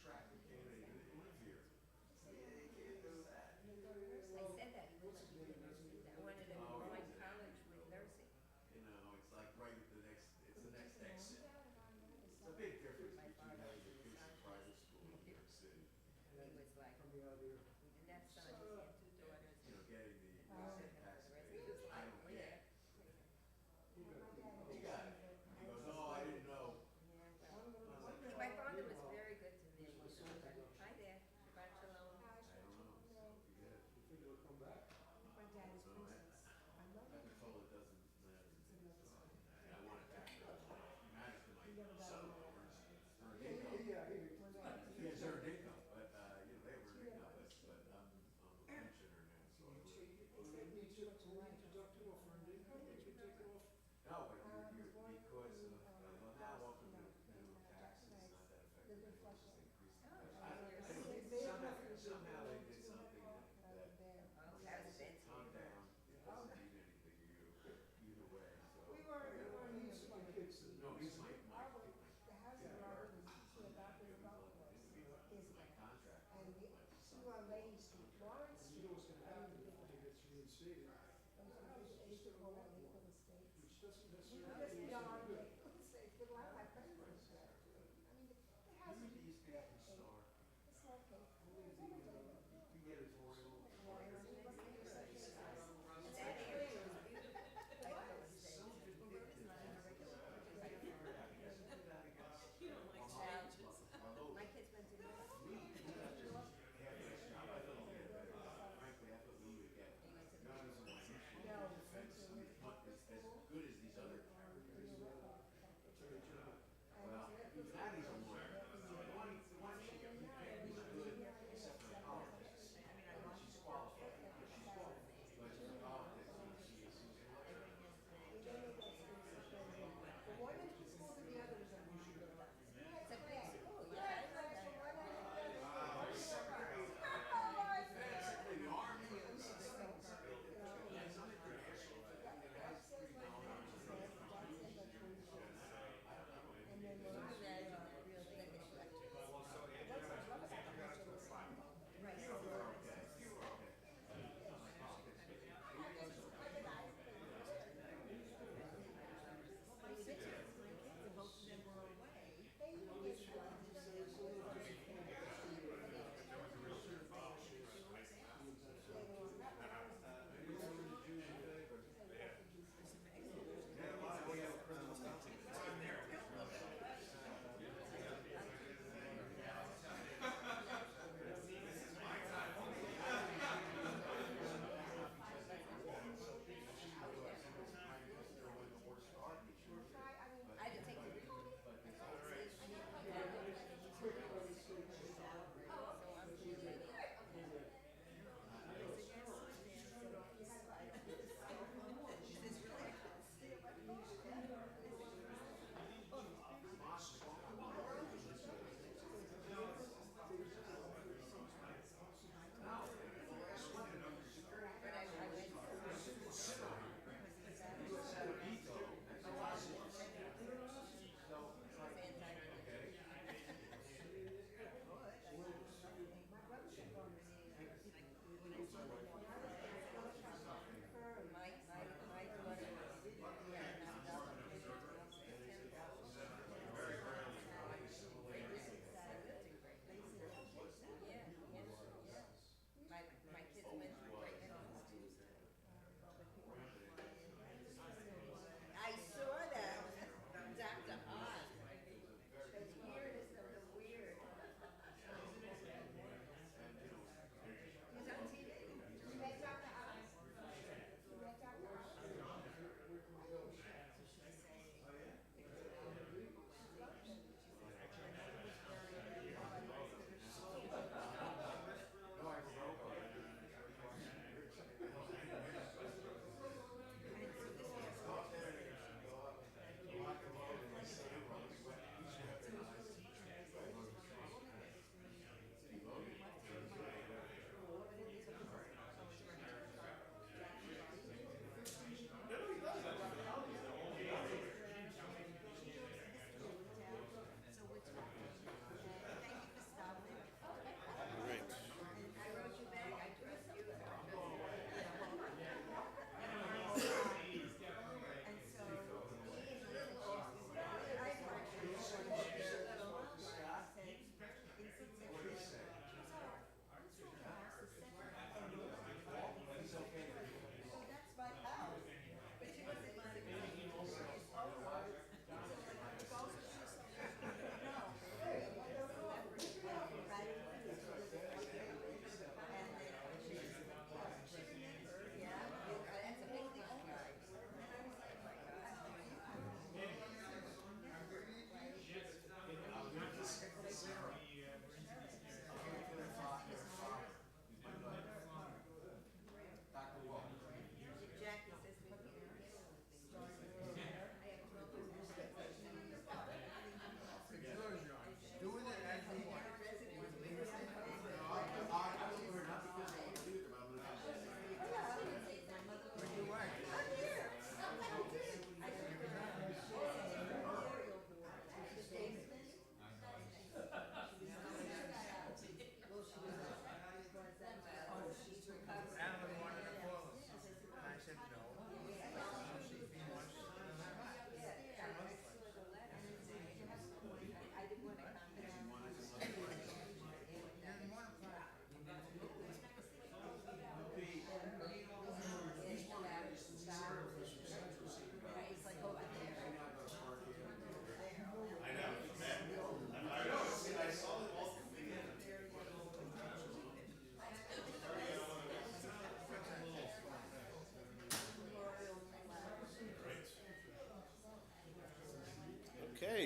attractive candidate to live here. Yeah, you can't do that. I said that, he wouldn't let me do nursing. I wanted to combine college with nursing. You know, it's like right at the next, it's the next exit. It's a big difference between having your kids in private school in New York City. He was like, we didn't have sons, he had two daughters. You know, getting the tax The rest pay. of his I life, don't yeah. get. You got it. He goes, oh, I didn't know. My father was very good to me. Hi there, Shabbat Shalom. I don't know, so forget it. You think it'll come back? My dad is So princess. I love I've it. been told it doesn't matter. So I want it back. It matters to my son-in-law, earned income. He has earned income, but, you know, they have earned income, but I'm a pensioner now, so I would. Need to deduct it off earned income, they can take it off. No, but because of, well, now welcome to minimum tax, it's not that effective, it's just increased. I don't, somehow they did something that calm down, it doesn't mean anything to you, either way, so. We were used to My kids. No, he's my the house that we're in, to adopt this golf course is, my contract. and she on Lane Street, Lawrence You Street. know what's gonna happen if it gets reinstated, Those are the Eastern Roll and Equal Estates. which doesn't You necessarily. know, this mean beyond it's good. Equal Estates, but a lot of my friends live there. I mean, the house Maybe is, these guys can start, it's okay. you get editorial. That area was beautiful. Like Equal Estates. You don't like challenges. My kids went to We have just had this job, I don't get better. Frankly, I thought we would get guns and ammunition and defense as good as these other characters. Well, Maddie's a lawyer. One, she was good, except for politics.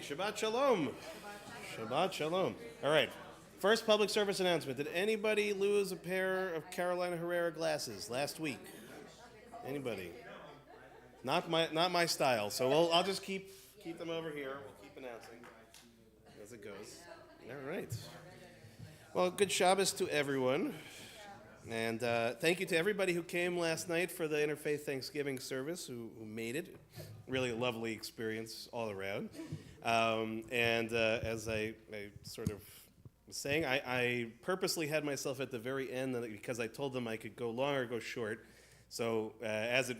Shabbat Shalom. Shabbat Shalom. All right. First public service announcement. Did anybody lose a pair of Carolina Herrera glasses last week? Anybody? Not my style. So I'll just keep them over here. We'll keep announcing as it goes. All right. Well, good Shabbos to everyone. And thank you to everybody who came last night for the Interfaith Thanksgiving service, who made it. Really a lovely experience all around. As I sort of was saying, I purposely had myself at the very end because I told them I could go long or go short. So as it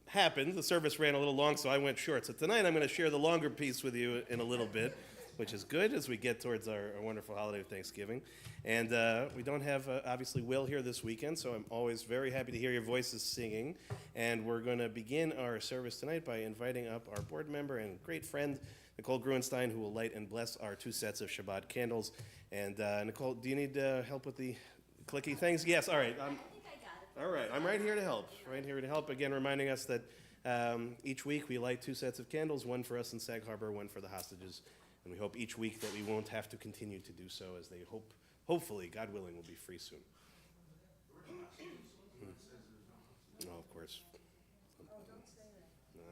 happened, the service ran a little long, so I went short. So tonight I'm going to share the longer piece with you in a little bit, which is good as we get towards our wonderful holiday of Thanksgiving. And we don't have, obviously, Will here this weekend, so I'm always very happy to hear your voices singing. And we're going to begin our service tonight by inviting up our board member and great friend, Nicole Gruenstein, who will light and bless our 2 sets of Shabbat candles. And Nicole, do you need help with the clicky things? Yes, all right. All right, I'm right here to help. Again, reminding us that each week we light 2 sets of candles, one for us in Sag Harbor, one for the hostages. And we hope each week that we won't have to continue to do so, as they hopefully, God willing, will be free soon. No, of course. No.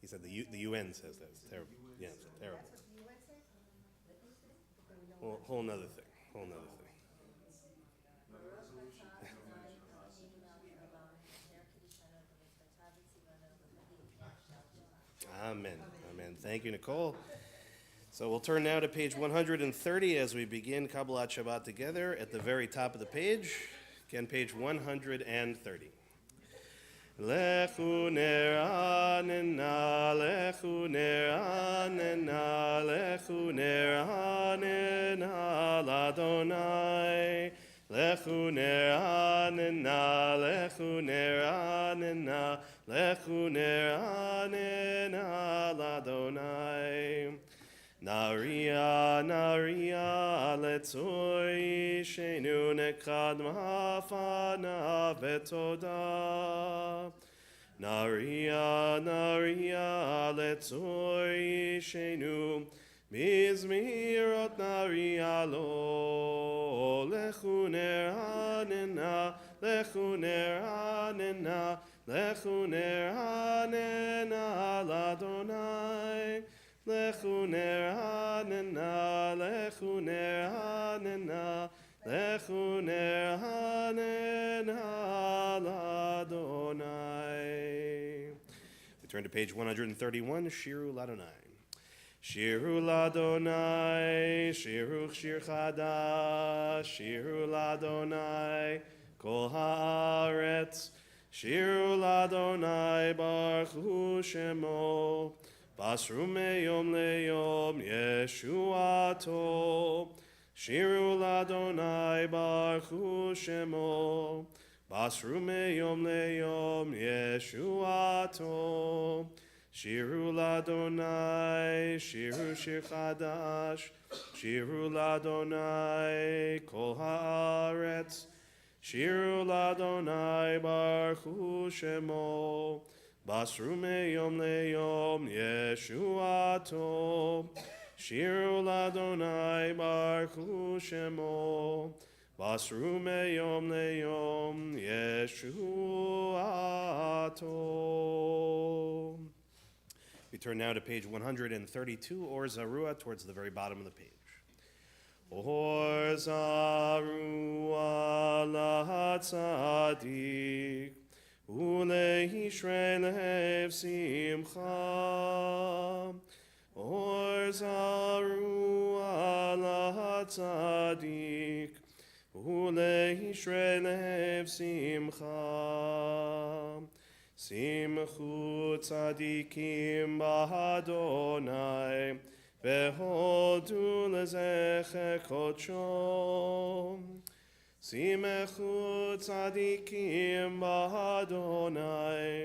He said the UN says that. It's terrible. Yeah, it's terrible. Whole nother thing. Amen. Thank you, Nicole. So we'll turn now to page 130 as we begin Kabbalat Shabbat together at the very top of the page. Again, page 130. Lechu neranena, lechu neranena, lechu neranena, l'Adonai. Lechu neranena, lechu neranena, lechu neranena, l'Adonai. Naria, letzoi, shenu nekad mafana vetoda. Naria, letzoi, shenu mizmirot naria lo. Lechu neranena, lechu neranena, lechu neranena, l'Adonai. Lechu neranena, lechu neranena, lechu neranena, l'Adonai. We turn to page 131, Shiru l'Adonai. Shiru l'Adonai, shiru shir chadash, shiru l'Adonai, kol haaretz, shiru l'Adonai, baruch hu shemo. Basru meyom leyom Yeshuato. Shiru l'Adonai baruch hu shemo. Basru meyom leyom Yeshuato. Shiru l'Adonai, shiru shir chadash. Shiru l'Adonai kol haaretz. Shiru l'Adonai baruch hu shemo. Basru meyom leyom Yeshuato. Shiru l'Adonai baruch hu shemo. Basru meyom leyom Yeshuato. We turn now to page 132, Or Zarua, towards the very bottom of the page. Or Zarua lahatzadik. Ulehishrei lev simcha. Or zarua lahatzadik. Ulehishrei lev simcha. Simchu tzadikim b'Adonai. Behodu lezecher kodsho. Simechu tzadikim b'Adonai,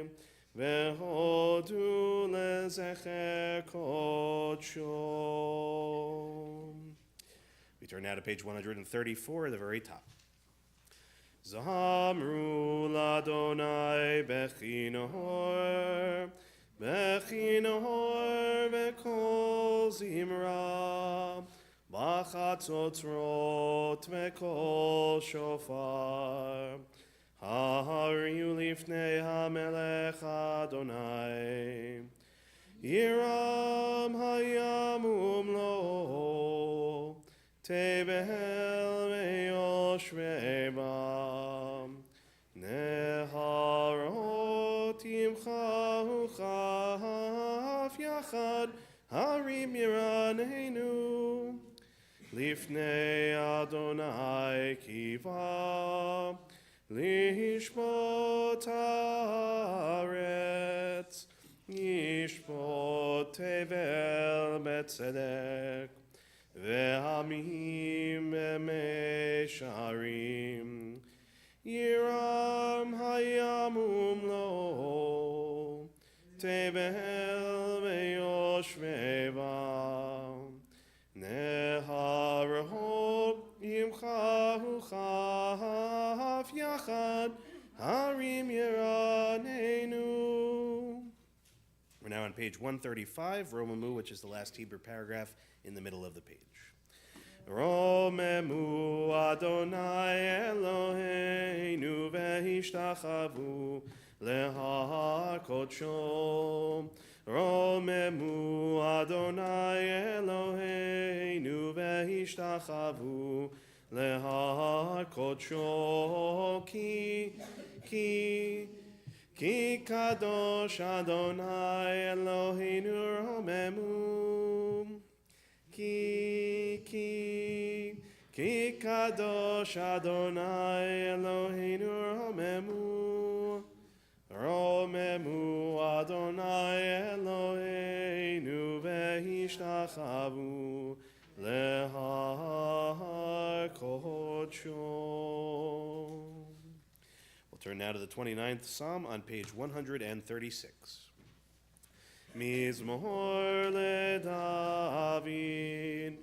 vehodu lezecher kodsho. We turn now to page 134, the very top. Zamru l'Adonai bechinor, בכינור וקול זמרה, בחצוצרות וקול שופר. הריעו לפני המלך אדוני, ירם הים ומלואו, תבל ויושבי בם. נהרות ימחאו כף יחד, הרים ירננו, לפני אדוני קיווה, לשפוט הארץ, ישפוט תבל בצדק, ועמים במישרים. ירם הים ומלואו, תבל ויושבי בם. נהרות ימחאו כף יחד, הרים ירננו. We're now on page 135, Romemu, which is the last Hebrew paragraph in the middle of the page. Romemu Adonai Eloheinu vehishtachavu lehakodsho. Romemu Adonai Eloheinu vehishtachavu lehakodsho. Ki kadosh Adonai Eloheinu romemu. Ki kadosh Adonai Eloheinu romemu. Romemu Adonai Eloheinu vehishtachavu lehar kodsho. We'll turn now to the 29th Psalm on page 136. Mizmor leDavid,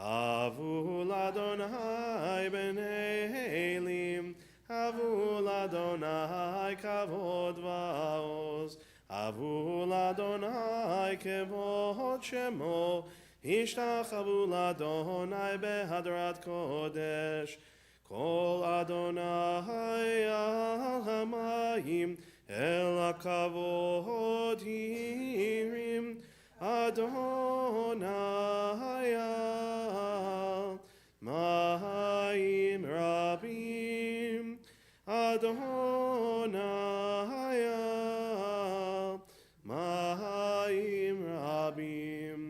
havu l'Adonai b'nei Elim, havu l'Adonai kavod va'oz, havu l'Adonai kevod shemo, ishtachavu l'Adonai behadrat kodesh, kol Adonai al hamayim, El hakavod hirim, Adonai al mayim rabim, Adonai al mayim rabim,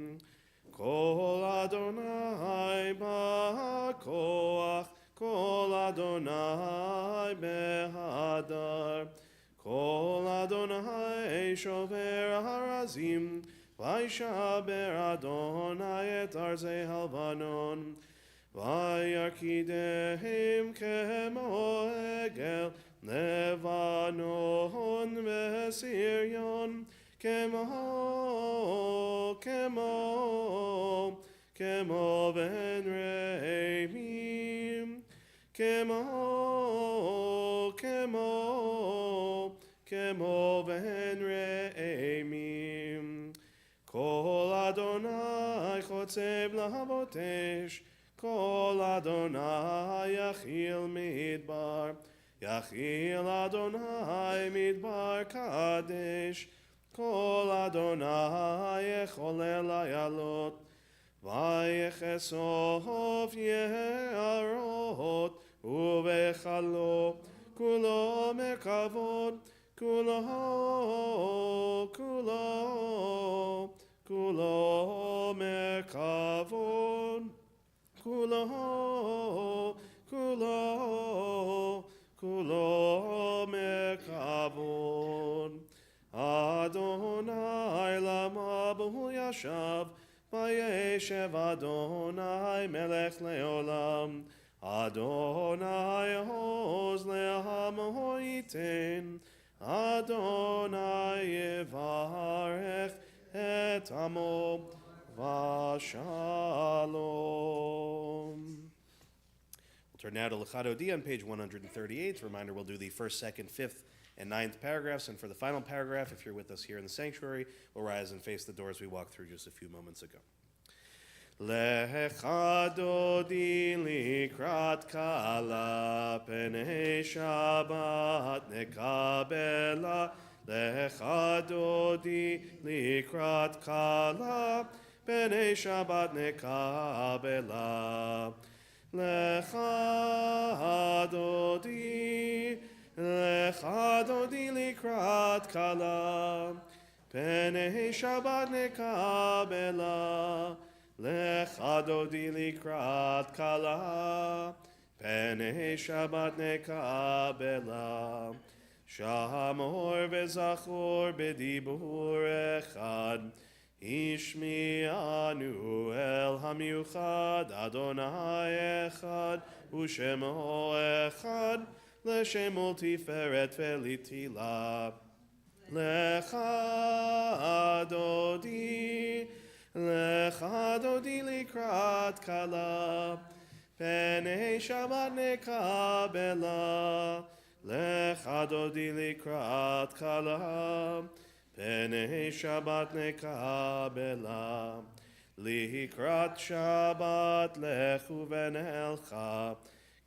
Kol Adonai ba'koach, Kol Adonai behadar, Kol Adonai shover harazim, Vaishaber Adonai et arzei halvanon, Vayarkidehem kemo egel, Levanon veSiryon, kemo ben reimim, kemo ben reimim. Kol Adonai chotzeb lahabotesh, Kol Adonai yachil midbar, Yachil Adonai midbar kadesh, Kol Adonai echolel layalot, Vayechesov yeharot, Uvechalo kulo mekavod, kulo mekavod, kulo mekavod. Adonai lama b'hu yashav, vayeshev Adonai melech leolam, Adonai hoz le'amo yiten, Adonai yevarech et amo v'shalom. We'll turn now to L'chadodi on page 138. Reminder, we'll do the 1st, 2nd, 5th, and 9th paragraphs. And for the final paragraph, if you're with us here in the sanctuary, we'll rise and face the doors we walked through just a few moments ago. Lecha dodi likrat kala penei Shabbat nekabela. Lecha dodi likrat kala penei Shabbat nekabela. Lecha dodi likrat kala penei Shabbat nekabela. Lecha dodi likrat kala penei Shabbat nekabela. Shamor vezachor bedibur echad ishmi'anu el hamiuchad Adonai echad u'shemo echad l'shemol tiferet ve'litila. Lecha dodi likrat kala penei Shabbat nekabela. Lecha dodi likrat kala penei Shabbat nekabela. Likrat Shabbat lechu v'nelcha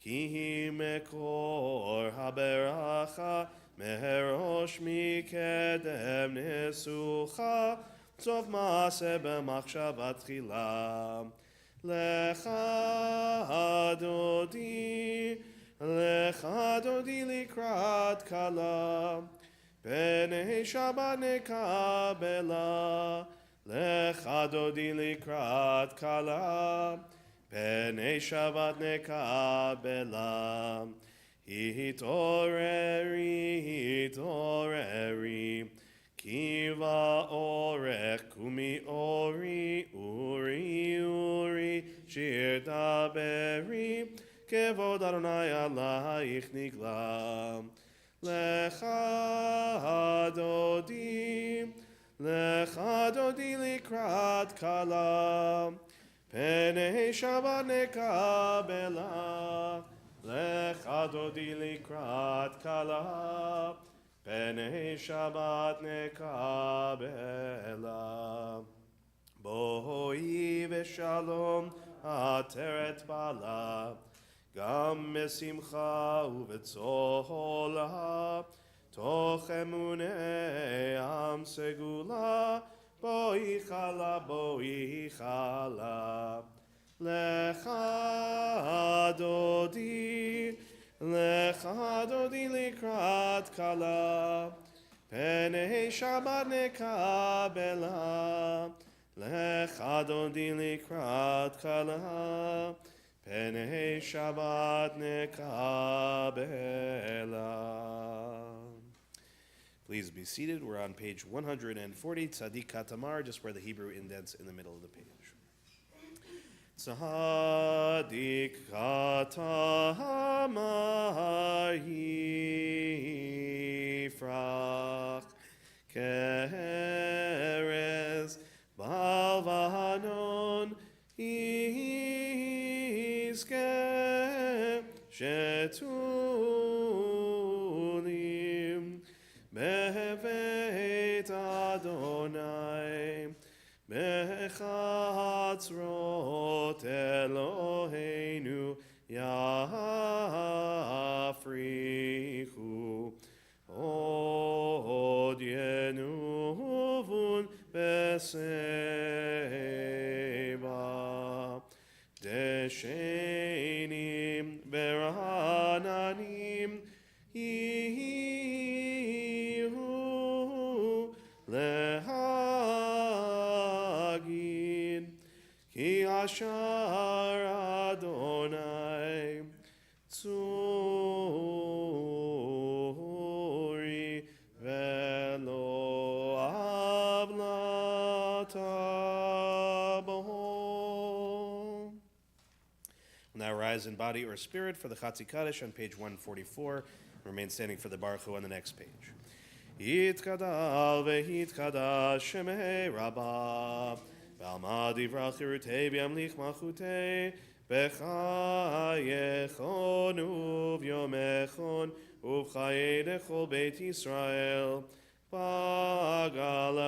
ki mekor haberacha meherosh mikedem nesucha sof maaseh b'machshavat tchila. Lecha dodi likrat kala penei Shabbat nekabela. Lecha dodi likrat kala penei Shabbat nekabela. Hitoreri kiva orech kumi uri shir daberi kevod Adonai alaich nigla. Lecha dodi likrat kala penei Shabbat nekabela. Lecha dodi likrat kala penei Shabbat nekabela. Boi v'shalom ateret bala gam mesimcha uvetzola toch emunei am segula boi chala. Lecha dodi likrat kala penei Shabbat nekabela. Lecha dodi likrat kala penei Shabbat nekabela. Please be seated. We're on page 140, Tzadik Katamar, just where the Hebrew indents in the middle of the page. Tzadik Katamar yifrach keres balvanon iske shetulim bevet Adonai bechatzrot Eloheinu yafrichu od yenuvun beseba deshenim berananim yihu lehagid ki ashar Adonai tzuri velo avlata bo. Now rise in body or spirit for the Chatzi Kaddish on page 144. Remain standing for the Baruch Hu on the next page. Yitkadal vehitkadash shemei rabbah v'alma divrach yirutei v'yamlich malchutei b'chayechon uvyomechon ובחיי לכל בית ישראל. בעגלה,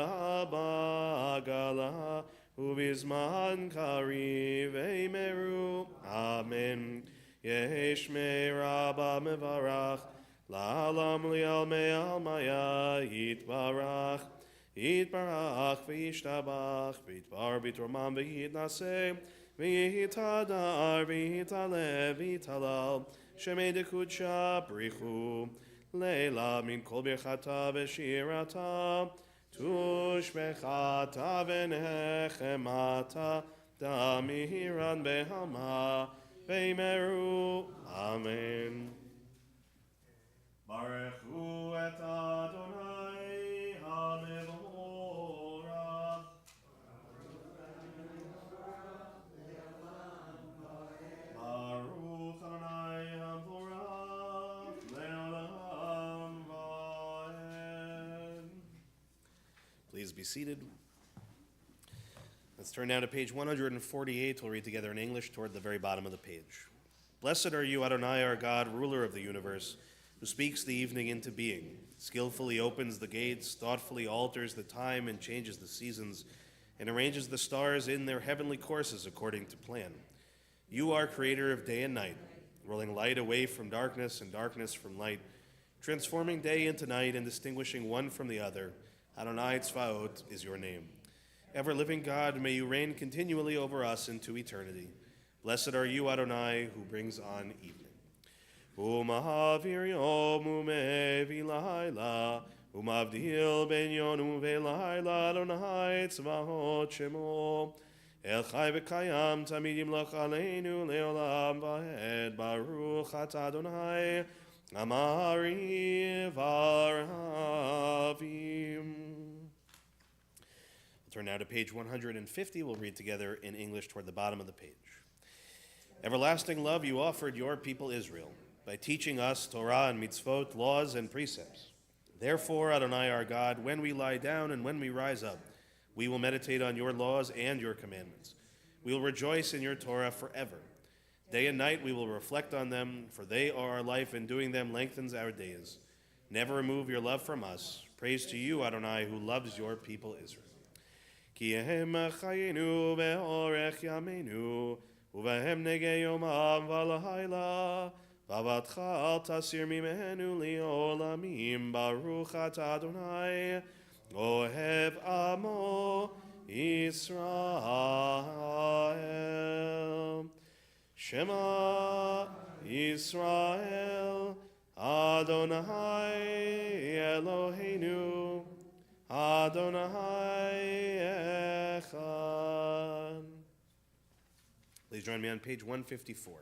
בעגלה, ובזמן קריב אמרו, אמן. יש מרבה מברך, לעולם לעלמיה יתברך. יתברך וישתבח, ויתבר בתרומם ויתנשא, ויתהדר ויתעלה ויתהלל, שמי דקודשה בריחו, לילה מן כל ברכתה ושירתה, תושבחתה ונחמתה, דמירן בהמה, ואמרו אמן. ברכו את אדוני המבורך. ברוך אדוני המבורך לעולם ועד. Please be seated. Let's turn now to page 148. We'll read together in English toward the very bottom of the page. Blessed are you, Adonai, our God, ruler of the universe, who speaks the evening into being, skillfully opens the gates, thoughtfully alters the time and changes the seasons, and arranges the stars in their heavenly courses according to plan. You are creator of day and night, rolling light away from darkness and darkness from light, transforming day into night and distinguishing one from the other. Adonai Tzvaot is your name. Ever-living God, may you reign continually over us into eternity. Blessed are you, Adonai, who brings on evening. Umahavir yom umevi laila, umavdil ben yon uvelaila, Adonai tzvahot shemo. El chai v'kayam tamid yimloch aleinu leolam v'hed, baruch atah Adonai, amari v'arhavim. We'll turn now to page 150. We'll read together in English toward the bottom of the page. Everlasting love you offered your people Israel, by teaching us Torah and mitzvot, laws and precepts. Therefore, Adonai our God, when we lie down and when we rise up, we will meditate on your laws and your commandments. We will rejoice in your Torah forever. Day and night we will reflect on them, for they are our life, and doing them lengthens our days. Never remove your love from us. Praise to you, Adonai, who loves your people Israel. Ki ehem chayenu ve'orech yameinu, uvehem nege yomam v'lahaila, Vavatcha al tasir mimenu li'olamim, Baruch atah Adonai, Ohev amo Yisrael. Shema Yisrael, Adonai Eloheinu, Adonai Echad. Please join me on page 154.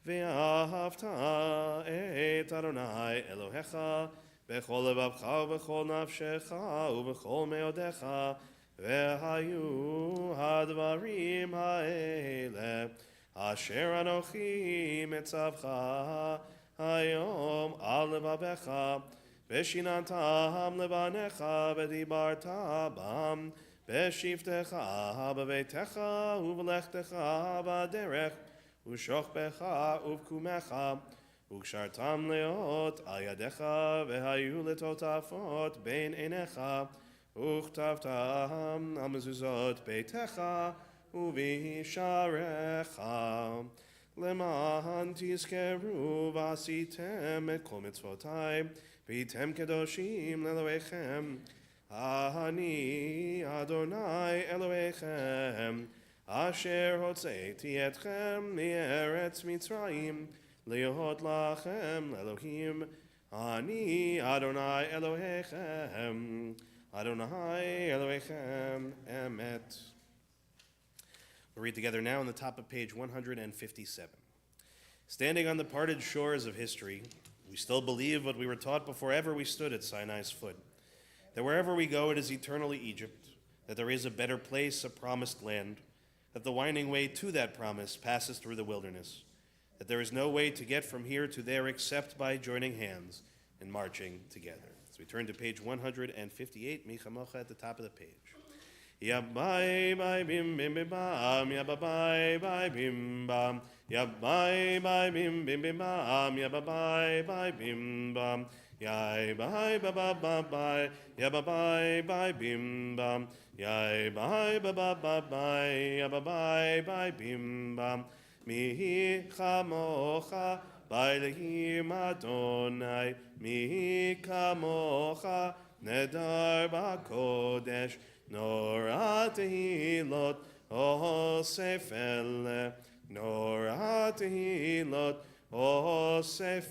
ואהבת את אדוני אלוהיך בכל לבבך ובכל נפשך ובכל מאודיך, והיו הדברים האלה אשר אנוכי מצווך היום על לבבך, ושיננתם לבניך ודיברת בם בשבתך בביתך ובלכתך בדרך ושוכבך ובקומך, וקשרתם להיות על ידיך, והיו לטוטפות בין עיניך, וכתבתם על מזוזות ביתך ובשעריך, למען תזכרו ועשיתם את כל מצוותי, והייתם קדושים לאלוהיכם. אני אדוני אלוהיכם, אשר הוצאתי אתכם מארץ מצרים, להיות לכם אלוהים. אני אדוני אלוהיכם, אדוני אלוהיכם emet. We'll read together now on the top of page 157. Standing on the parted shores of history, we still believe what we were taught before ever we stood at Sinai's foot, that wherever we go it is eternally Egypt, that there is a better place, a promised land, that the winding way to that promise passes through the wilderness, that there is no way to get from here to there except by joining hands and marching together. So we turn to page 158, Michamocha at the top of the page. Ya bye bye bim bim bim bam, ya bye bye bye bim bam, ya bye bye bim bim bim bam, ya bye bye bye bim bam, ya bye bye bye bye bye, ya bye bye bye bim bam, ya bye bye bye bye bye, ya bye bye bye bim bam, mi chamocha bailehim Adonai, mi kamocha nedar bakodesh. Nora tehilot osefele, Nora tehilot osefele,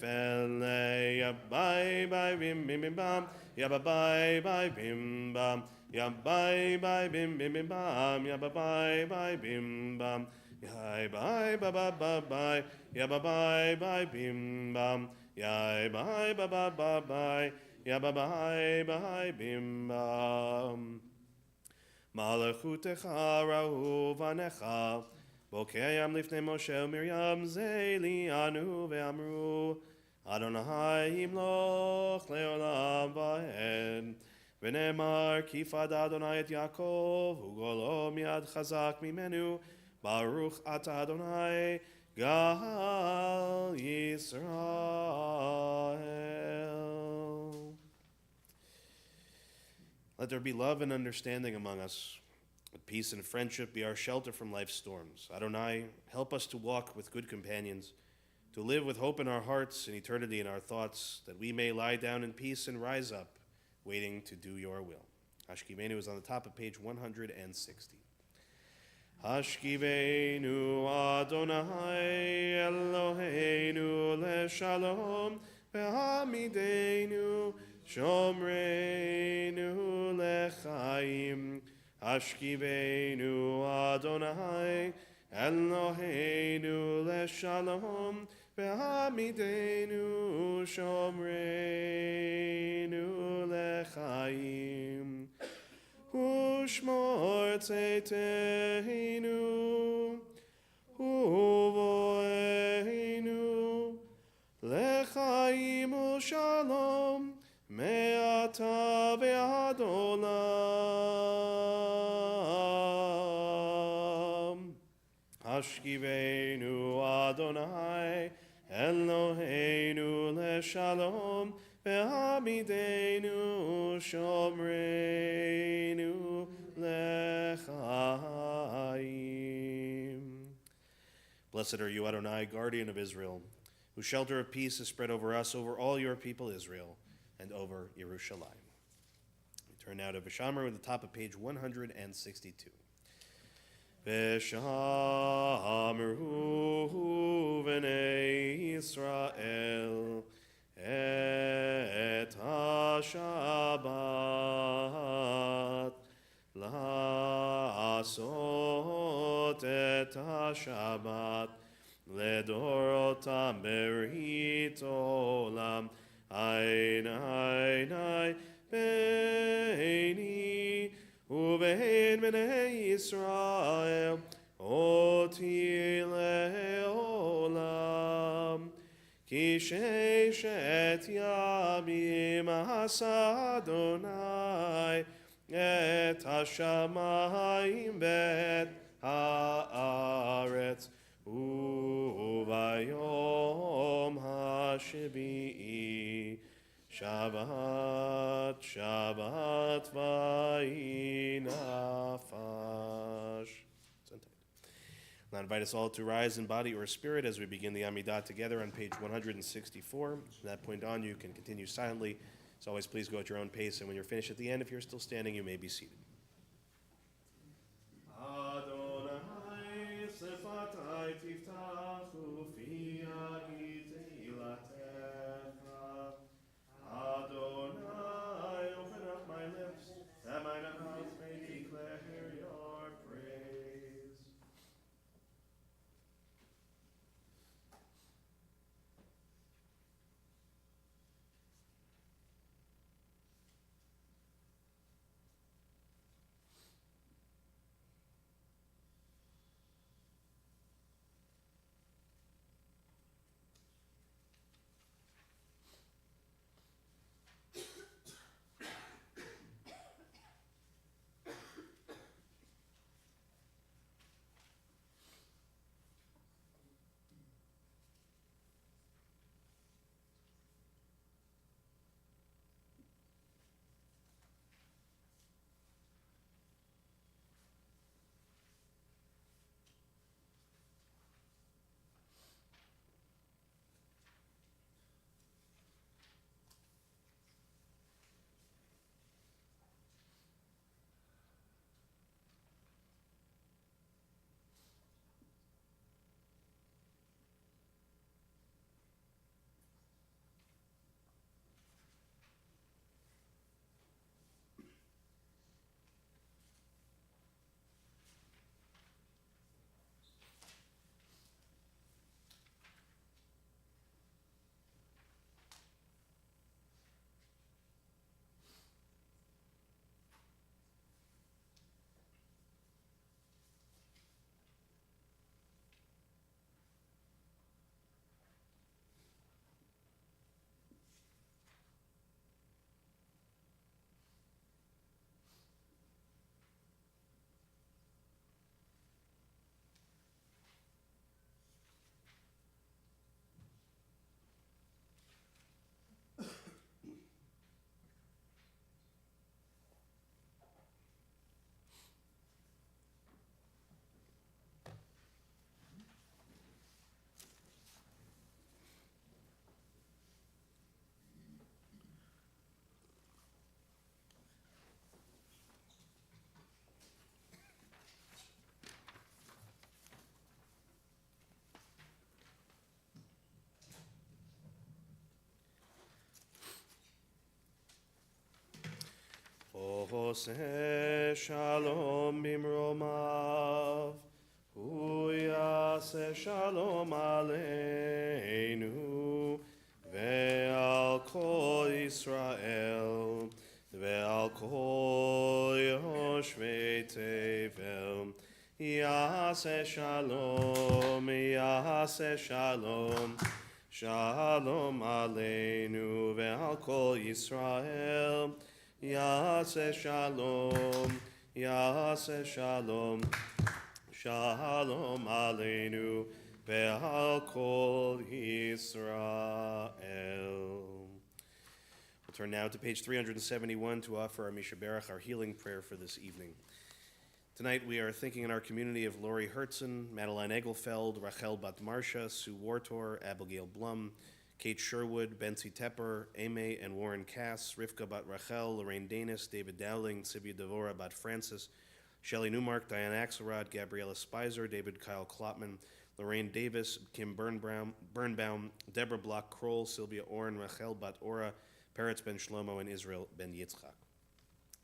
ya bye bye bim bim bim bam, ya bye bye bye bim bam, ya bye bye bim bim bim bam, ya bye bye bye bim bam, ya bye bye bye bye bye, ya bye bye bye bim bam, ya bye bye bye bye bye, ya bye bye bye bim bam. Malachutecha rahu vanecha, Bokeyam lifnei Moshe Miriam zeli anu ve'amru, Adonai yimloch leolam va'ed, V'nemar kifad Adonai et Yaakov, Ugolo miad chazak mimenu, Baruch ata Adonai, Gal Yisrael. Let there be love and understanding among us. Let peace and friendship be our shelter from life's storms. Adonai, help us to walk with good companions, to live with hope in our hearts and eternity in our thoughts, that we may lie down in peace and rise up, waiting to do your will. Hashkivenu is on the top of page 160. Hashkivenu Adonai Eloheinu leshalom ve'hamidenu Shomreinu lechaim, Hashkivenu Adonai Eloheinu leshalom, ve'hamidenu Shomreinu lechaim, Ushmor tzeiteinu uvoeinu lechaim u'shalom me'ata ve'ad olam. Hashkivenu Adonai Eloheinu leshalom, ve'hamidenu shomreinu lechaim. Blessed are you, Adonai, guardian of Israel, whose shelter of peace is spread over us, over all your people Israel, and over Yerushalayim. We turn now to Vishamar at the top of page 162. Vishamru v'nei Yisrael et ha-Shabbat la'asot et ha-Shabbat ledorotam berit olam ein ein ein beini uvein bnei Yisrael oti le'olam ki sheshet yamim asa Adonai et hashamayim bet haaretz uvayom hashebi'i Shabbat, Shabbat v'inafash. Now I invite us all to rise in body or spirit as we begin the Amidah together on page 164. From that point on, you can continue silently. As always, please go at your own pace, and when you're finished at the end, if you're still standing, you may be seated. Adonai sefatai tiftachu fi tehilatecha. Adonai, open up my lips, that my mouth may declare your praise. Ose shalom bimromav, hu yaseh shalom aleinu, ve'al kol Yisrael, ve'al kol yoshvei tevel, yaseh shalom, shalom aleinu, ve'al kol Yisrael, Yaseh shalom, shalom aleinu, ve'al kol Yisrael. We'll turn now to page 371 to offer our Mishaberach, our healing prayer for this evening. Tonight we are thinking in our community of Lori Hertzen, Madeline Egelfeld, Rachel Bat Marsha, Sue Wartor, Abigail Blum, Kate Sherwood, Betsy Tepper, Ame and Warren Cass, Rivka Bat Rachel, Lorraine Danis, David Dowling, Sibia Devora Bat Francis, Shelley Newmark, Diane Axelrod, Gabriella Spicer, David Kyle Klopman, Lorraine Davis, Kim Birnbaum, Deborah Block Kroll, Sylvia Orn, Rachel Bat Ora, Peretz Ben Shlomo, and Israel Ben Yitzchak.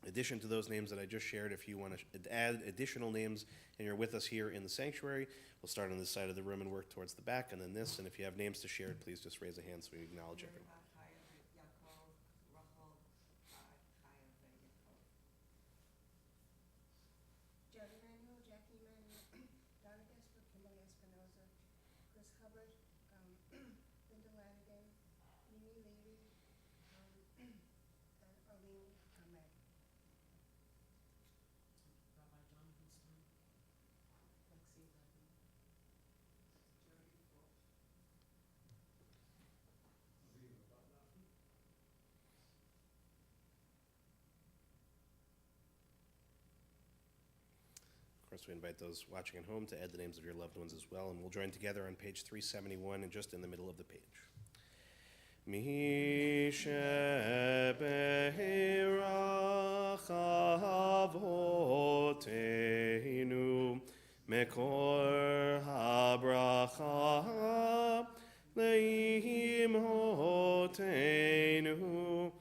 In addition to those names that I just shared, if you want to add additional names and you're with us here in the sanctuary, we'll start on this side of the room and work towards the back, and then this. And if you have names to share, please just raise a hand so we acknowledge everyone. Jerry Manuel, Jackie Manuel, Donna Desper, Kimberly Espinoza, Chris Hubbard, Linda Lanigan, Mimi Levy, and Arlene Ahmed. Rabbi Jonathan Stern, Lexi Levin, Jody Ford. Of course, we invite those watching at home to add the names of your loved ones as well, and we'll join together on page 371 and just in the middle of the page. Avotenu mekor habracha leimhotenu.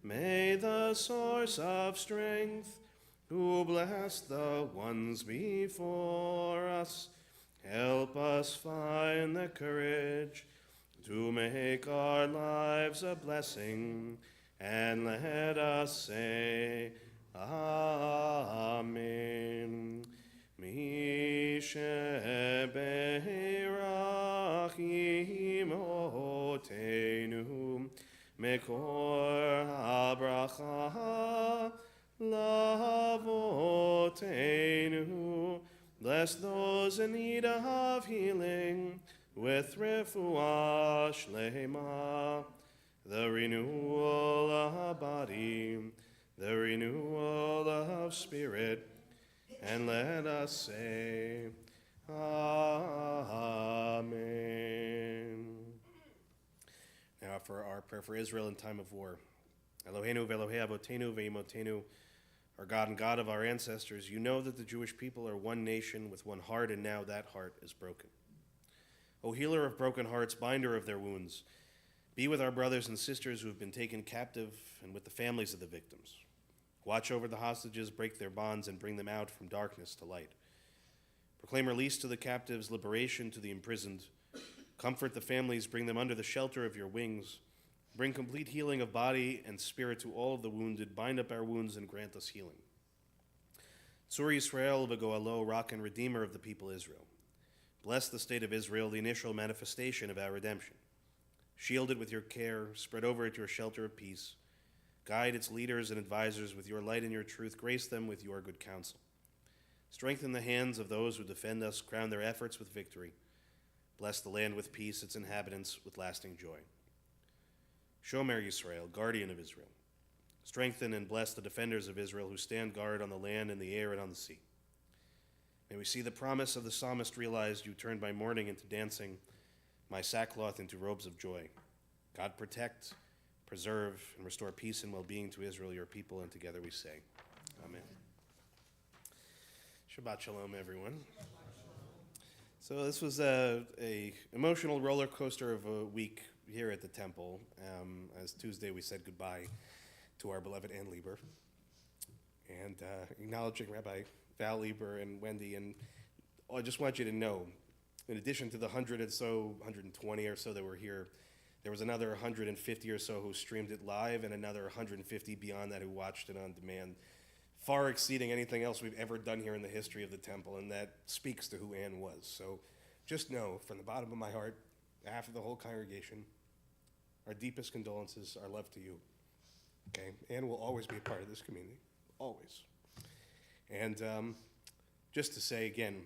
May the source of strength, who bless the ones before us, help us find the courage to make our lives a blessing, and let us say, Amen. Misheberach imotenu, mekor habracha lavotenu. Bless those in need of healing with refuah shlema, the renewal of body, the renewal of spirit, and let us say, Amen. Now for our prayer for Israel in time of war. Eloheinu ve'Elohei avotenu ve'imotenu, our God and God of our ancestors, you know that the Jewish people are one nation with one heart, and now that heart is broken. O healer of broken hearts, binder of their wounds, be with our brothers and sisters who have been taken captive and with the families of the victims. Watch over the hostages, break their bonds, and bring them out from darkness to light. Proclaim release to the captives, liberation to the imprisoned. Comfort the families, bring them under the shelter of your wings. Bring complete healing of body and spirit to all of the wounded. Bind up our wounds and grant us healing. Tzur Yisrael v'goalo, rock and redeemer of the people Israel. Bless the state of Israel, the initial manifestation of our redemption. Shield it with your care, spread over it your shelter of peace. Guide its leaders and advisors with your light and your truth. Grace them with your good counsel. Strengthen the hands of those who defend us. Crown their efforts with victory. Bless the land with peace, its inhabitants with lasting joy. Shomer Yisrael, guardian of Israel. Strengthen and bless the defenders of Israel who stand guard on the land, in the air, and on the sea. May we see the promise of the psalmist realized. You turned my mourning into dancing, my sackcloth into robes of joy. God protect, preserve, and restore peace and well-being to Israel, your people, and together we say, Amen. Shabbat Shalom, everyone. So this was a emotional roller coaster of a week here at the temple. As Tuesday we said goodbye to our beloved Ann Lieber. and acknowledging Rabbi Val Lieber and Wendy. And I just want you to know, in addition to the 120 or so that were here, there was another 150 or so who streamed it live, and another 150 beyond that who watched it on demand, far exceeding anything else we've ever done here in the history of the temple, and that speaks to who Ann was. So just know, from the bottom of my heart, behalf of the whole congregation, our deepest condolences, our love to you. Okay, Ann will always be a part of this community, always. And just to say again,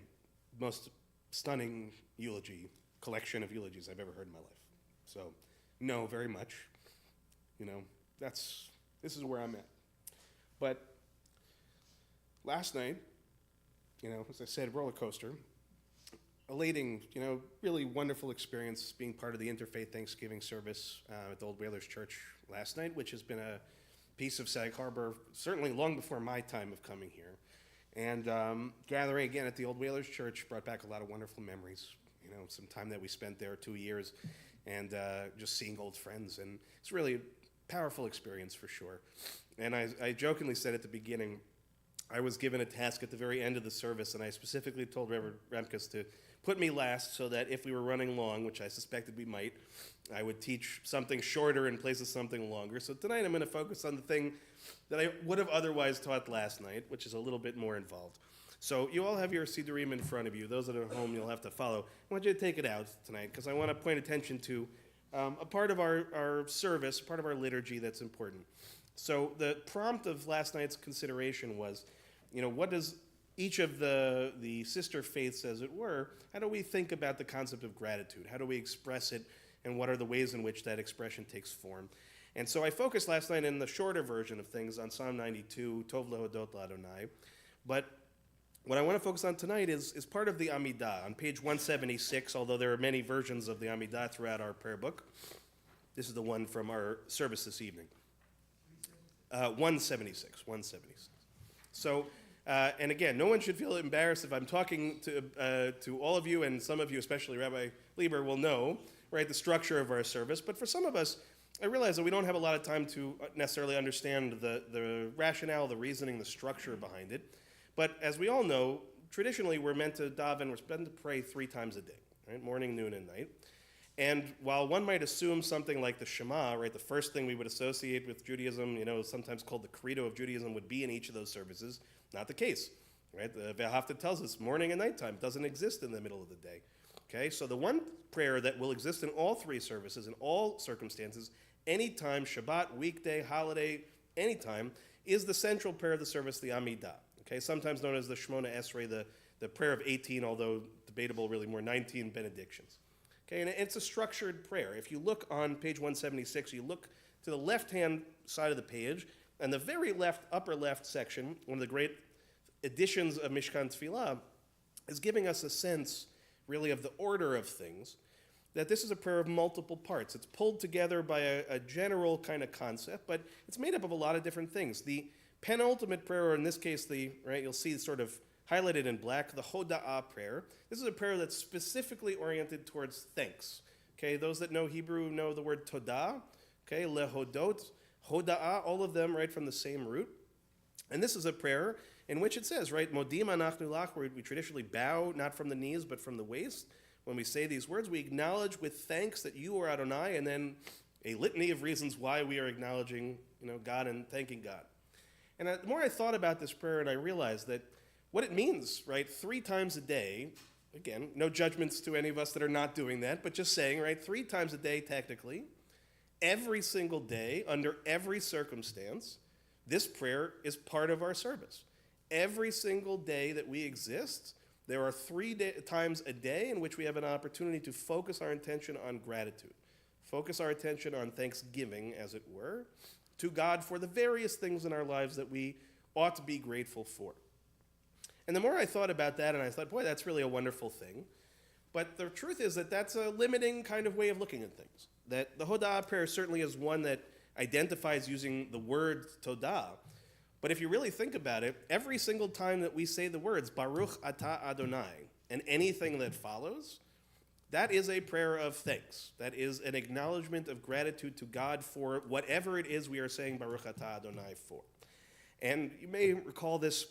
most stunning eulogy, collection of eulogies I've ever heard in my life. So, no, very much. You know, this is where I'm at. But last night, you know, as I said, roller coaster, elating, you know, really wonderful experience being part of the Interfaith Thanksgiving service at the Old Whalers Church last night, which has been a piece of Sag Harbor, certainly long before my time of coming here. And gathering again at the Old Whalers Church brought back a lot of wonderful memories. You know, some time that we spent there, 2 years, and just seeing old friends. And it's really a powerful experience for sure. And I jokingly said at the beginning, I was given a task at the very end of the service, and I specifically told Reverend Remkus to put me last so that if we were running long, which I suspected we might, I would teach something shorter in place of something longer. So tonight I'm going to focus on the thing that I would have otherwise taught last night, which is a little bit more involved. So you all have your Sidurim in front of you. Those that are at home, you'll have to follow. I want you to take it out tonight because I want to point attention to a part of our service, part of our liturgy that's important. So the prompt of last night's consideration was, you know, what does each of the sister faiths, as it were, how do we think about the concept of gratitude? How do we express it, and what are the ways in which that expression takes form? And so I focused last night in the shorter version of things on Psalm 92, Tov lehodot l'Adonai. But what I want to focus on tonight is part of the Amidah. On page 176, although there are many versions of the Amidah throughout our prayer book, this is the one from our service this evening. 176. So, and again, no one should feel embarrassed if I'm talking to all of you, and some of you, especially Rabbi Lieber, will know, right, the structure of our service. But for some of us, I realize that we don't have a lot of time to necessarily understand the rationale, the reasoning, the structure behind it. But as we all know, traditionally we're meant to daven, we're meant to pray 3 times a day, right? Morning, noon, and night. And while one might assume something like the Shema, right, the first thing we would associate with Judaism, you know, sometimes called the credo of Judaism, would be in each of those services, not the case, right? The V'ahavta tells us morning and nighttime doesn't exist in the middle of the day. Okay, so the one prayer that will exist in all 3 services, in all circumstances, anytime, Shabbat, weekday, holiday, anytime, is the central prayer of the service, the Amidah. Okay, sometimes known as the Shemona Esrei, the prayer of 18, although debatable, really more 19 benedictions. Okay, and it's a structured prayer. If you look on page 176, you look to the left-hand side of the page, and the very left, upper left section, one of the great editions of Mishkan Tefillah, is giving us a sense, really, of the order of things, that this is a prayer of multiple parts. It's pulled together by a general kind of concept, but it's made up of a lot of different things. The penultimate prayer, or in this case, you'll see sort of highlighted in black, the Hoda'ah prayer. This is a prayer that's specifically oriented towards thanks. Okay, those that know Hebrew know the word todah. Okay, lehodot, Hoda'ah, all of them right from the same root. And this is a prayer in which it says, right, Modim anachnu lach, where we traditionally bow not from the knees but from the waist. When we say these words, we acknowledge with thanks that you are Adonai, and then a litany of reasons why we are acknowledging, you know, God and thanking God. And the more I thought about this prayer, and I realized that what it means, right, 3 times a day, again, no judgments to any of us that are not doing that, but just saying, right, 3 times a day technically, every single day, under every circumstance, this prayer is part of our service. Every single day that we exist, there are 3 times a day in which we have an opportunity to focus our attention on gratitude, focus our attention on thanksgiving, as it were, to God for the various things in our lives that we ought to be grateful for. And the more I thought about that, and I thought, boy, that's really a wonderful thing. But the truth is that that's a limiting kind of way of looking at things. That the Hoda'ah prayer certainly is one that identifies using the word Todah. But if you really think about it, every single time that we say the words, Baruch Atah Adonai, and anything that follows, that is a prayer of thanks. That is an acknowledgement of gratitude to God for whatever it is we are saying Baruch Atah Adonai for. And you may recall this,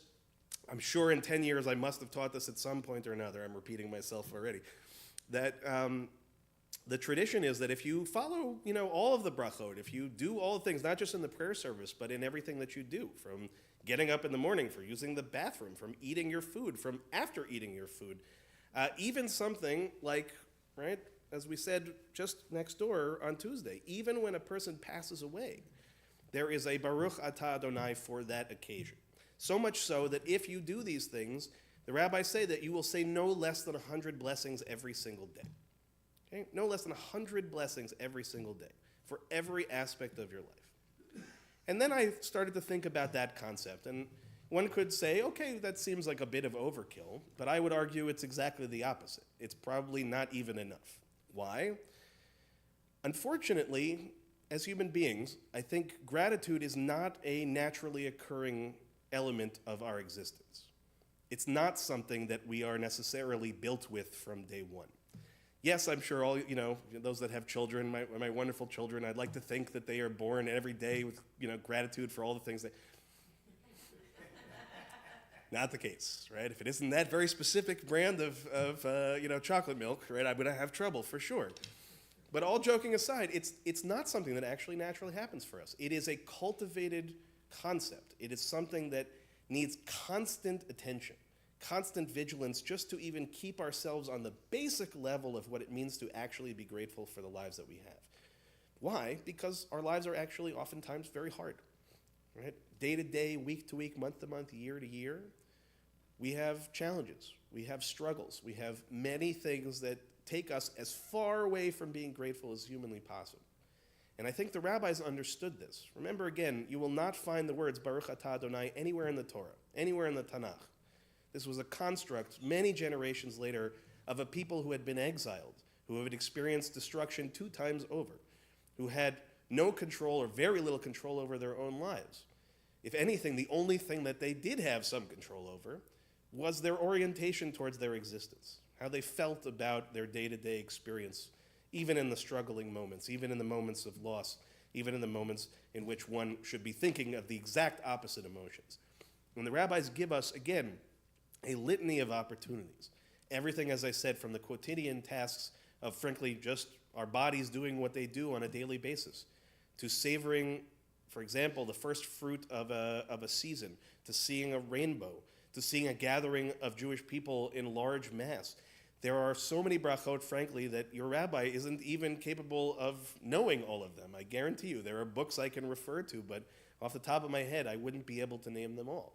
I'm sure in 10 years I must have taught this at some point or another. I'm repeating myself already. That the tradition is that if you follow, all of the brachot, if you do all the things, not just in the prayer service, but in everything that you do, from getting up in the morning, for using the bathroom, from eating your food, from after eating your food, even something like, right, as we said just next door on Tuesday, even when a person passes away, there is a Baruch Atah Adonai for that occasion. So much so that if you do these things, the rabbis say that you will say no less than 100 blessings every single day. Okay? No less than 100 blessings every single day for every aspect of your life. And then I started to think about that concept. And one could say, okay, that seems like a bit of overkill, but I would argue it's exactly the opposite. It's probably not even enough. Why? Unfortunately, as human beings, I think gratitude is not a naturally occurring element of our existence. It's not something that we are necessarily built with from day one. Yes, I'm sure all, those that have children, my wonderful children, I'd like to think that they are born every day with, gratitude for all the things that... Not the case, right? If it isn't that very specific brand of chocolate milk, right, I'm going to have trouble for sure. But all joking aside, it's not something that actually naturally happens for us. It is a cultivated concept. It is something that needs constant attention, constant vigilance, just to even keep ourselves on the basic level of what it means to actually be grateful for the lives that we have. Why? Because our lives are actually oftentimes very hard, right? Day to day, week to week, month to month, year to year, we have challenges, we have struggles, we have many things that take us as far away from being grateful as humanly possible. And I think the rabbis understood this. Remember again, you will not find the words Baruch Atah Adonai anywhere in the Torah, anywhere in the Tanakh. This was a construct many generations later of a people who had been exiled, who had experienced destruction 2 times over, who had no control or very little control over their own lives. If anything, the only thing that they did have some control over was their orientation towards their existence, how they felt about their day-to-day experience, even in the struggling moments, even in the moments of loss, even in the moments in which one should be thinking of the exact opposite emotions. And the rabbis give us, again, a litany of opportunities. Everything, as I said, from the quotidian tasks of, frankly, just our bodies doing what they do on a daily basis, to savoring, for example, the first fruit of a season, to seeing a rainbow, to seeing a gathering of Jewish people in large mass. There are so many brachot, frankly, that your rabbi isn't even capable of knowing all of them. I guarantee you, there are books I can refer to, but off the top of my head, I wouldn't be able to name them all.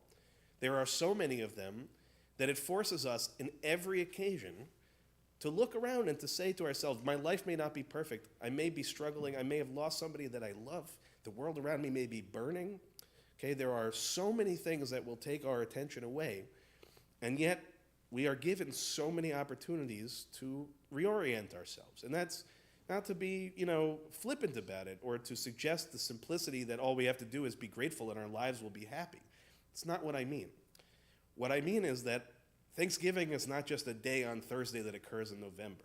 There are so many of them that it forces us in every occasion to look around and to say to ourselves, my life may not be perfect. I may be struggling. I may have lost somebody that I love. The world around me may be burning. Okay, there are so many things that will take our attention away, and yet we are given so many opportunities to reorient ourselves. And that's not to be, flippant about it or to suggest the simplicity that all we have to do is be grateful and our lives will be happy. It's not what I mean. What I mean is that Thanksgiving is not just a day on Thursday that occurs in November.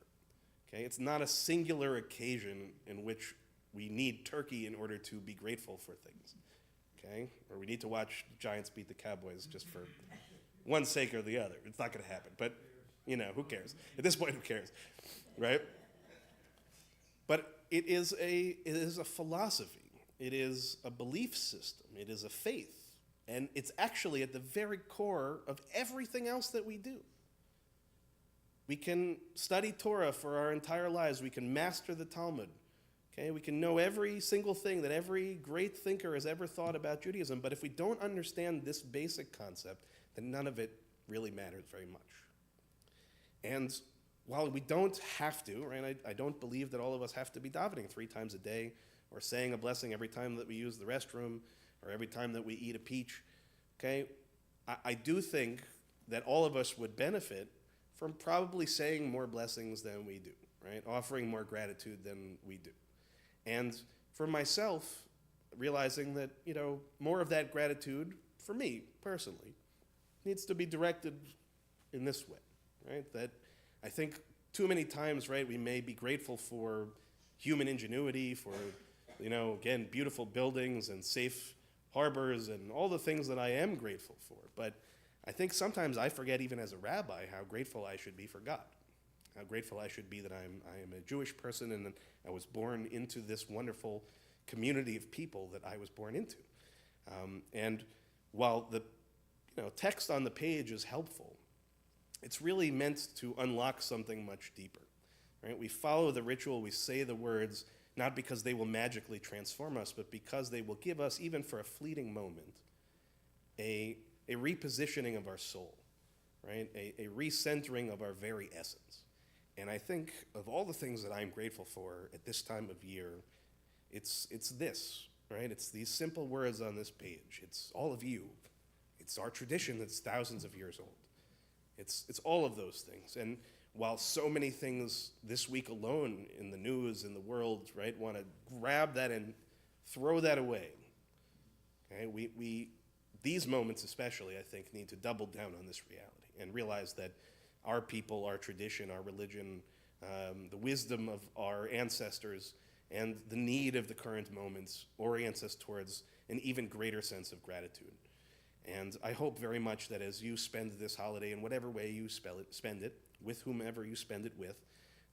Okay, it's not a singular occasion in which we need turkey in order to be grateful for things. Okay, or we need to watch the Giants beat the Cowboys just for one sake or the other. It's not going to happen, but who cares? At this point, who cares, right? But it is a philosophy. It is a belief system. It is a faith. And it's actually at the very core of everything else that we do. We can study Torah for our entire lives. We can master the Talmud. Okay? We can know every single thing that every great thinker has ever thought about Judaism. But if we don't understand this basic concept, then none of it really matters very much. And while we don't have to, right, I don't believe that all of us have to be davening 3 times a day or saying a blessing every time that we use the restroom or every time that we eat a peach, okay? I do think that all of us would benefit from probably saying more blessings than we do, right? Offering more gratitude than we do. And for myself, realizing that, more of that gratitude, for me personally, needs to be directed in this way, right? That I think too many times, right, we may be grateful for human ingenuity, for, again, beautiful buildings and safe harbors and all the things that I am grateful for. But I think sometimes I forget, even as a rabbi, how grateful I should be for God. How grateful I should be that I am a Jewish person and I was born into this wonderful community of people that I was born into. And while the text on the page is helpful, it's really meant to unlock something much deeper. Right? We follow the ritual, we say the words, not because they will magically transform us, but because they will give us, even for a fleeting moment, a repositioning of our soul, right? A recentering of our very essence. And I think of all the things that I'm grateful for at this time of year, it's this, right? It's these simple words on this page. It's all of you. It's our tradition that's thousands of years old. It's all of those things. And while so many things this week alone in the news, in the world, right, want to grab that and throw that away, okay? We these moments especially, I think, need to double down on this reality and realize that our people, our tradition, our religion, the wisdom of our ancestors, and the need of the current moments orients us towards an even greater sense of gratitude. And I hope very much that as you spend this holiday in whatever way you spend it, with whomever you spend it with,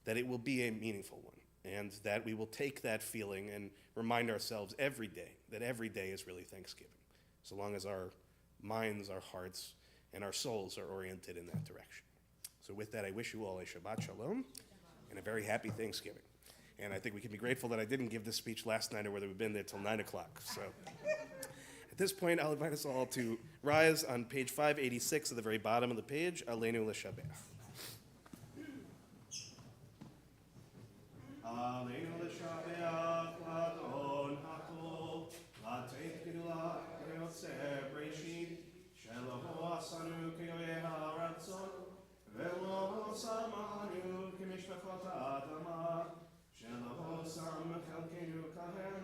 that it will be a meaningful one, and that we will take that feeling and remind ourselves every day that every day is really Thanksgiving, so long as our minds, our hearts, and our souls are oriented in that direction. So with that, I wish you all a Shabbat Shalom and a very happy Thanksgiving. And I think we can be grateful that I didn't give this speech last night or whether we've been there till 9 o'clock. So at this point, I'll invite us all to rise on page 586 at the very bottom of the page, Aleinu L'Shabbat. Aleinu L'Shabbat, L'Adon HaKol, L'Ateit Gidula, L'Yotzer Breshit, Sheloho Asanu K'yoyeh HaRatzon, Ve'lo Samanu K'mishpachot HaAdama, Sheloho Sam Chelkenu Kahem,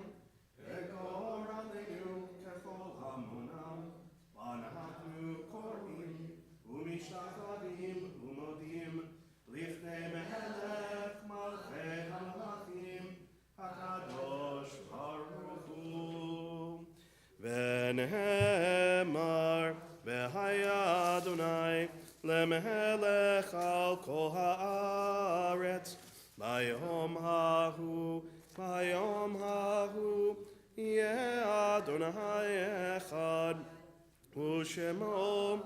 Ve'kol Radenu Kechol Hamonam, V'nahatu Korim, U'mishtachvadim, U'modim, Lifnei Mehelech Malchei HaMelachim, HaKadosh Baruch Hu. V'nehemar v'haya Adonai lemelech al kol haaretz bayom hahu yeh Adonai echad u'shemo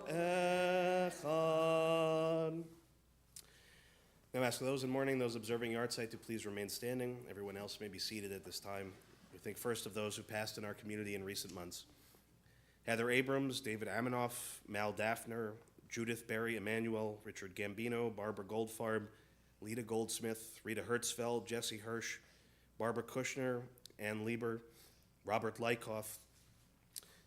echad. Now ask those in mourning, those observing yahrzeit, to please remain standing. Everyone else may be seated at this time. We think first of those who passed in our community in recent months. Heather Abrams, David Amanoff, Mal Daphner, Judith Berry Emanuel, Richard Gambino, Barbara Goldfarb, Lita Goldsmith, Rita Hertzfeld, Jesse Hirsch, Barbara Kushner, Ann Lieber, Robert Lykoff,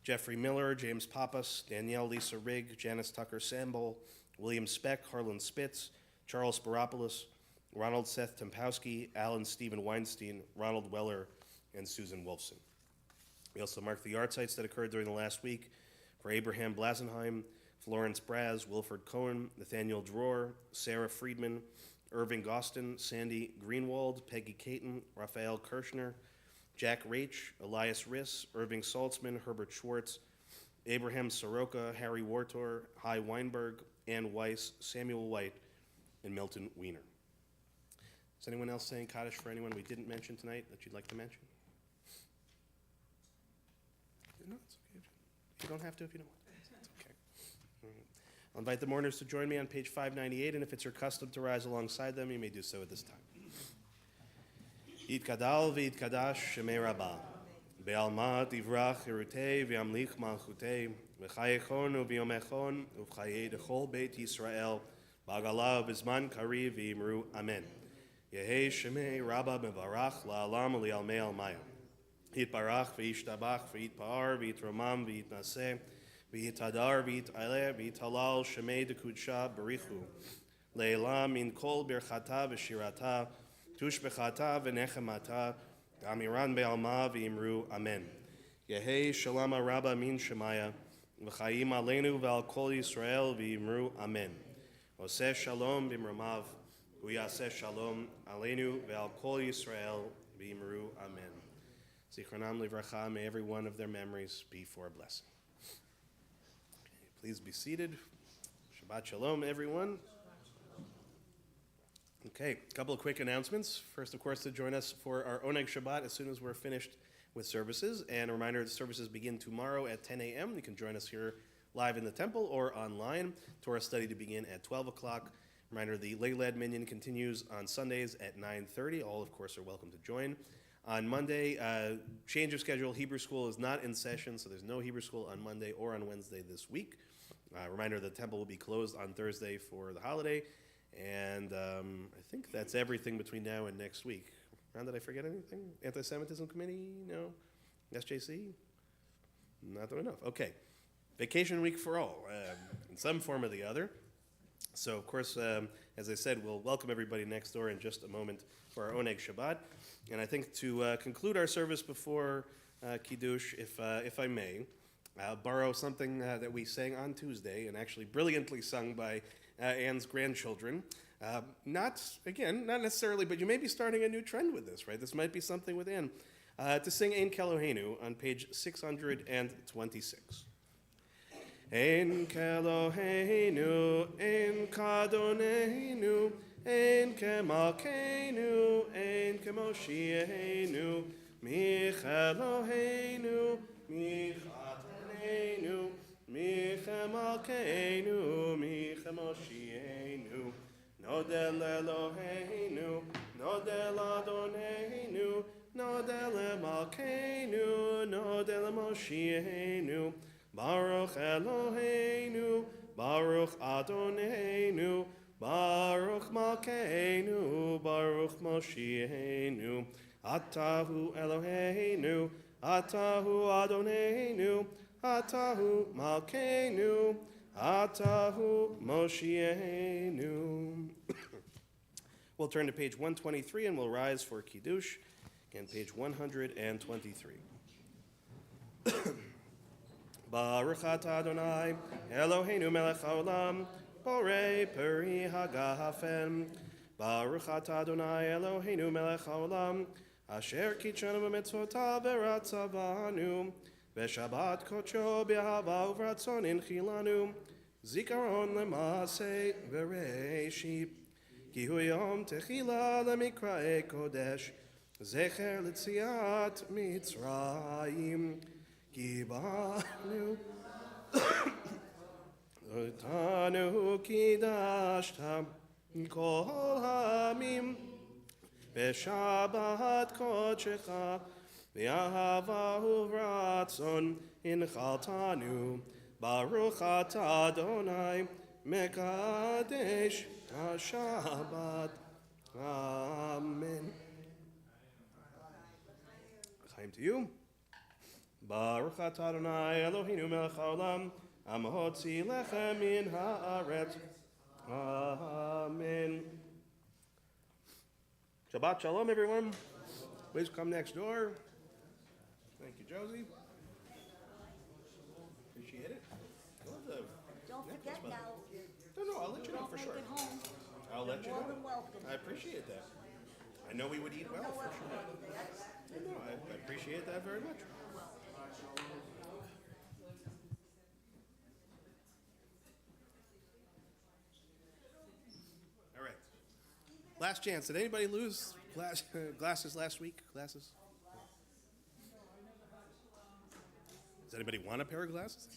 Jeffrey Miller, James Pappas, Danielle Lisa Rigg, Janice Tucker Sambo, William Speck, Harlan Spitz, Charles Sparopoulos, Ronald Seth Tempowski, Alan Stephen Weinstein, Ronald Weller, and Susan Wolfson. We also mark the yahrzeits that occurred during the last week for Abraham Blasenheim, Florence Braz, Wilford Cohen, Nathaniel Dror, Sarah Friedman, Irving Gostin, Sandy Greenwald, Peggy Caton, Raphael Kirshner, Jack Raich, Elias Riss, Irving Saltzman, Herbert Schwartz, Abraham Soroka, Harry Wartor, Hy Weinberg, Ann Weiss, Samuel White, and Milton Wiener. Is anyone else saying Kaddish for anyone we didn't mention tonight that you'd like to mention? No, it's okay. You don't have to if you don't want to. It's okay. All right. I'll invite the mourners to join me on page 598, and if it's your custom to rise alongside them, you may do so at this time. Yitkadal v'yitkadash shemei Rabbah, be'alma tivrach hirutei v'yamlich malchutei, v'chayechon u'v'yomechon u'v'chayei d'chol beit Yisrael, b'agala v'zman kariv v'yimru amen. Yehei shemei Rabbah mevarach la'alam u'li'almei almaya. Yitbarach v'yishtabach v'yitpa'ar v'yitromam v'yitnaseh v'yitadar v'yit'aleh v'yitalal shemei d'kudsha barichu. Le'elam min kol birchata v'shirata tushbechata v'nechemata gamiran be'alma v'yimru amen. Yehei shalama Rabbah min shemaya v'chayim aleinu v'al kol Yisrael v'yimru amen. Oseh shalom b'mromav, hu yaseh shalom aleinu ve'al kol Yisrael. B'imru, amen. Zichronam livracha, may every one of their memories be for a blessing. Okay, please be seated. Shabbat shalom, everyone. Okay, a couple of quick announcements. First, of course, to join us for our Oneg Shabbat as soon as we're finished with services. And a reminder, the services begin tomorrow at 10 a.m. You can join us here live in the temple or online. Torah study to begin at 12 o'clock. Reminder, the Leilad Minyan continues on Sundays at 9:30. All, of course, are welcome to join. On Monday, change of schedule. Hebrew school is not in session, so there's no Hebrew school on Monday or on Wednesday this week. Reminder, the temple will be closed on Thursday for the holiday. And I think that's everything between now and next week. Ron, did I forget anything? Anti-Semitism Committee? No? SJC? Not doing enough. Okay. Vacation week for all, in some form or the other. So, of course, as I said, we'll welcome everybody next door in just a moment for our Oneg Shabbat. And I think to conclude our service before Kiddush, if I may, I'll borrow something that we sang on Tuesday and actually brilliantly sung by Anne's grandchildren. Not necessarily, but you may be starting a new trend with this, right? This might be something with Anne. To sing Ein Keloheinu on page 626. Ein Keloheinu, Ein Kadoneinu, Ein Kemalkeinu, Ein Kemoshienu, Micheloheinu, Michateneinu, Michemalkeinu, Michemoshienu, Nodel Eloheinu, Nodel Adoneinu, Nodel Emalkeinu, Nodel Moshienu, Baruch Eloheinu, Baruch Adoneinu, Baruch Malkeinu, Baruch Moshienu, Atahu Eloheinu, Atahu Adoneinu, Atahu Malkeinu, Atahu Moshienu. We'll turn to page 123 and we'll rise for Kiddush. Again, page 123. Baruch atah Adonai, Eloheinu melech haolam, borei peri hagafen. Baruch atah Adonai, Eloheinu melech haolam, asher kitshanu b'mitzvotav v'ratzavanu, v'shabbat kodsho b'ahava uvratzon inchilanu, zikaron l'maaseh v'reishit, ki hu yom techila l'mikra'e kodesh, zecher l'tziat Mitzrayim, ki banu otanu kidashta kol hamim b'shabbat kodshecha v'ahava uvratzon inchaltanu baruch atah Adonai mekadesh HaShabbat. Amen. Chaim to you. Baruch atah Adonai Eloheinu melech haolam amahotzi lechem min haaretz. Amen. Shabbat shalom, everyone. Please come next door. Thank you, Josie. Appreciate it. Don't forget now. No, I'll let you know for sure. Make it home. I'll let you More know. than welcome. I appreciate that. I know we would eat well for sure. No, I appreciate that very much. All right. Last chance. Did anybody lose glasses last week? Glasses? Does anybody want a pair of glasses?